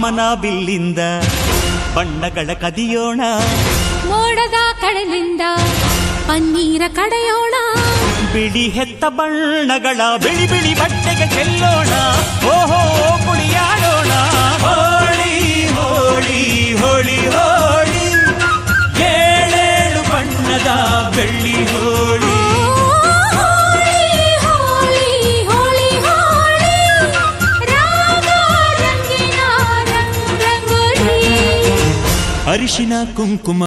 ಕಾಮನ ಬಿಲ್ಲಿಂದ ಬಣ್ಣಗಳ ಕದಿಯೋಣ, ಮೋಡದ ಕಡಲಿಂದ ಪನ್ನೀರ ಕಡೆಯೋಣ, ಬಿಳಿ ಹೆತ್ತ ಬಣ್ಣಗಳ ಬಿಳಿ ಬಿಳಿ ಬಟ್ಟೆಗೆ ಚೆಲ್ಲೋಣ, ಓಹೋ ಕುಣಿಯಾಡೋಣ. ಹೋಳಿ ಹೋಳಿ ಹೋಳಿ ಹೋಳಿ, ಏಳೇಳು ಬಣ್ಣದ ಬೆಳ್ಳಿ ಹೋಳಿ. ಅರಿಶಿನ ಕುಂಕುಮ